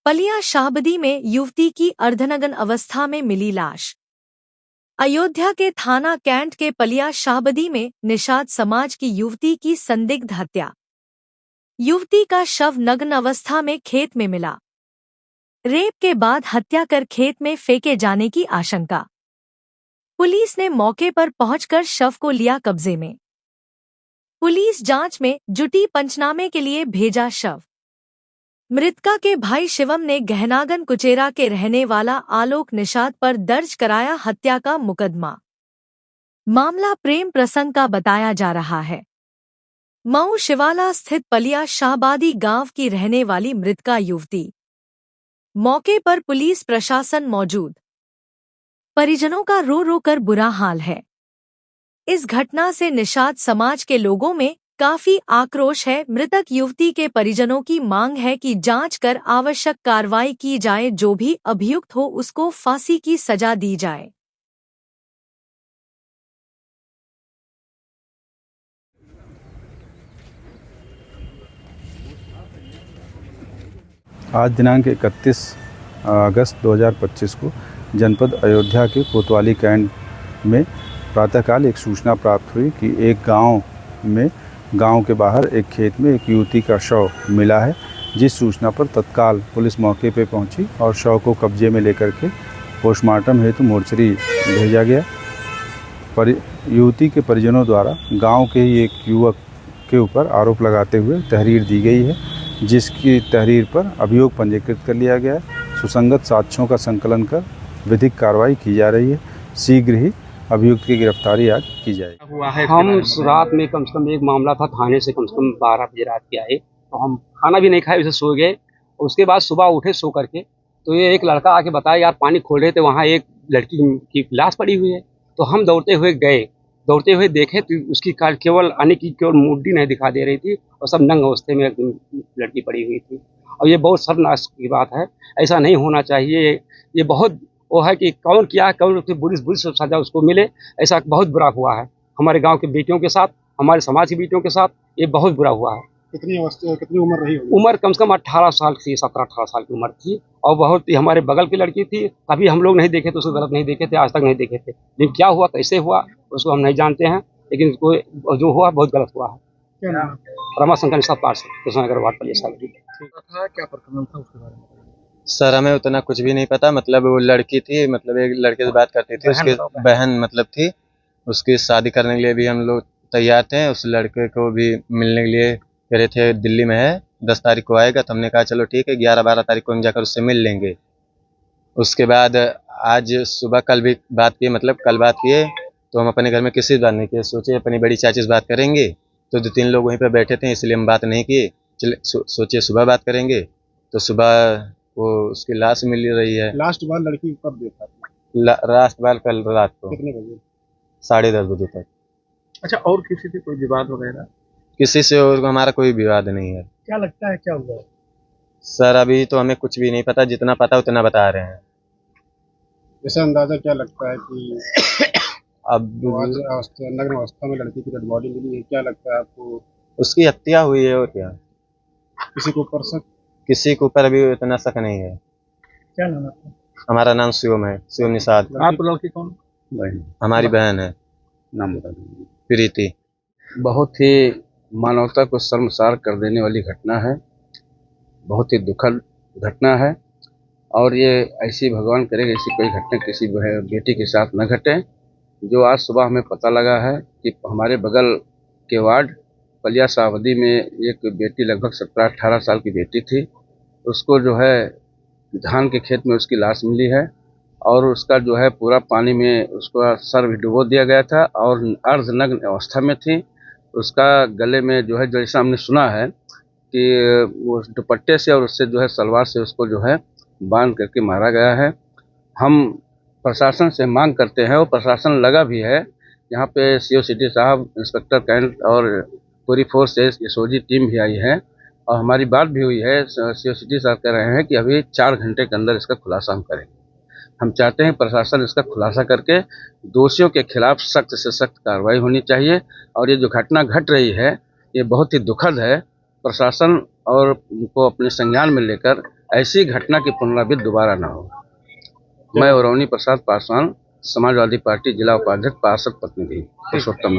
पलिया शाहबदी में युवती की अर्धनग्न अवस्था में मिली लाश। अयोध्या के थाना कैंट के पलिया शाहबदी में निषाद समाज की युवती की संदिग्ध हत्या। युवती का शव नग्न अवस्था में खेत में मिला। रेप के बाद हत्या कर खेत में फेंके जाने की आशंका। पुलिस ने मौके पर पहुंचकर शव को लिया कब्जे में। पुलिस जांच में जुटी, पंचनामे के लिए भेजा शव। मृतका के भाई शिवम ने गहनागन कुचेरा के रहने वाला आलोक निषाद पर दर्ज कराया हत्या का मुकदमा। मामला प्रेम प्रसंग का बताया जा रहा है। मऊ शिवाला स्थित पलिया शाहबादी गांव की रहने वाली मृतका युवती। मौके पर पुलिस प्रशासन मौजूद। परिजनों का रो रो कर बुरा हाल है। इस घटना से निषाद समाज के लोगों में काफी आक्रोश है। मृतक युवती के परिजनों की मांग है कि जांच कर आवश्यक कार्रवाई की जाए, जो भी अभियुक्त हो उसको फांसी की सजा दी जाए। आज दिनांक 31 अगस्त 2025 को जनपद अयोध्या के कोतवाली कैंट में प्रातःकाल एक सूचना प्राप्त हुई कि एक गांव के बाहर एक खेत में एक युवती का शव मिला है। जिस सूचना पर तत्काल पुलिस मौके पर पहुंची और शव को कब्जे में लेकर के पोस्टमार्टम हेतु मोर्चरी भेजा गया। युवती के परिजनों द्वारा गांव के ही एक युवक के ऊपर आरोप लगाते हुए तहरीर दी गई है, जिसकी तहरीर पर अभियोग पंजीकृत कर लिया गया है। सुसंगत साक्ष्यों का संकलन कर विधिक कार्रवाई की जा रही है। शीघ्र ही अभियुक्त की गिरफ्तारी आज की जाएगी। हम रात में कम से कम एक मामला था, थाने से कम से कम 12 बजे रात के आए, तो हम खाना भी नहीं खाए, उसे सो गए। उसके बाद सुबह उठे सो करके, तो ये एक लड़का आके बताया यार पानी खोल रहे थे, वहाँ एक लड़की की लाश पड़ी हुई है। तो हम दौड़ते हुए गए, दौड़ते हुए देखे तो उसकी केवल आने की केवल मुड्डी नहीं दिखा दे रही थी और सब नंग अवस्थे में लड़की पड़ी हुई थी। और ये बहुत शर्मनाक की बात है, ऐसा नहीं होना चाहिए। ये बहुत वो है कि कौन किया, कौन बुरी सजा उसको मिले, ऐसा बहुत बुरा हुआ है हमारे गांव के बेटियों के साथ, हमारे समाज की बेटियों के साथ। ये बहुत बुरा हुआ है। कितनी उम्र रही होगी? उम्र कम से कम 18 साल की, 17-18 साल की उम्र थी और बहुत ही हमारे बगल की लड़की थी। कभी हम लोग नहीं देखे थे, उसको गलत नहीं देखे थे, आज तक नहीं देखे थे। लेकिन क्या हुआ, कैसे हुआ, उसको हम नहीं जानते हैं, लेकिन जो हुआ बहुत गलत हुआ है। क्या नाम? रमाशंकर निषाद पार्षद, कृष्णनगर वार्ड पलिया शाहबदी। क्या प्रकरण था उसके बारे में? सर हमें उतना कुछ भी नहीं पता। मतलब वो लड़की थी, मतलब एक लड़के से बात करती थी, उसकी बहन मतलब थी। उसकी शादी करने के लिए भी हम लोग तैयार थे। उस लड़के को भी मिलने के लिए कह रहे थे, दिल्ली में है, 10 तारीख को आएगा। तो हमने कहा चलो ठीक है, 11-12 तारीख को हम जाकर उससे मिल लेंगे। उसके बाद आज सुबह कल भी बात किए, मतलब कल बात किए, तो हम अपने घर में किसी से बात नहीं किए। सोचे अपनी बड़ी चाची से बात करेंगे, तो 2-3 लोग वहीं पर बैठे थे, इसलिए हम बात नहीं किए। चले सोचे सुबह बात करेंगे। तो सुबह वो उसकी लाश मिल रही है। लास्ट बार लड़की को कब देखा? लास्ट बार कल रात को कितने बजे? 10:30 बजे तक। अच्छा, और किसी से कोई विवाद वगैरह? किसी से और हमारा कोई विवाद नहीं है। क्या लगता है क्या हुआ? सर अभी तो हमें कुछ भी नहीं पता, जितना पता उतना बता रहे हैं। जैसे अंदाजा क्या लगता है कि अब नग्न अवस्था में लड़की की डेड बॉडी मिली है, क्या लगता है आपको? उसकी हत्या हुई है और क्या। किसी को पर शक? किसी के ऊपर अभी इतना शक नहीं है। क्या नाम है आपका? हमारा नाम शिवम है, शिवम निषाद। आप लड़की कौन? बहन। हमारी बहन है, नाम बता दीजिए। प्रीति। बहुत ही मानवता को शर्मसार कर देने वाली घटना है, बहुत ही दुखद घटना है। और ये ऐसी भगवान करे ऐसी कोई घटना किसी बेटी के साथ न घटे। जो आज सुबह हमें पता लगा है कि हमारे बगल के वार्ड पलिया शाहबदी में एक बेटी, लगभग 17-18 साल की बेटी थी, उसको जो है धान के खेत में उसकी लाश मिली है और उसका जो है पूरा पानी में उसका सर भी डुबो दिया गया था और अर्धनग्न अवस्था में थी। उसका गले में जो है, जैसा हमने सुना है कि वो दुपट्टे से और उससे जो है सलवार से उसको जो है बांध करके मारा गया है। हम प्रशासन से मांग करते हैं, और प्रशासन लगा भी है। यहाँ पे सीओ सिटी साहब, इंस्पेक्टर कैंट और पूरी फोर्स एसओजी टीम भी आई है और हमारी बात भी हुई है। सीओ सिटी साहब कह रहे हैं कि अभी 4 घंटे के अंदर इसका खुलासा हम करेंगे। हम चाहते हैं प्रशासन इसका खुलासा करके दोषियों के खिलाफ सख्त से सख्त कार्रवाई होनी चाहिए। और ये जो घटना घट रही है ये बहुत ही दुखद है। प्रशासन और उनको अपने संज्ञान में लेकर ऐसी घटना की पुनरावृत्ति दोबारा न हो। मैं औरौनी प्रसाद पासवान, समाजवादी पार्टी जिला उपाध्यक्ष, पार्षद प्रतिनिधि पुरुषोत्तम।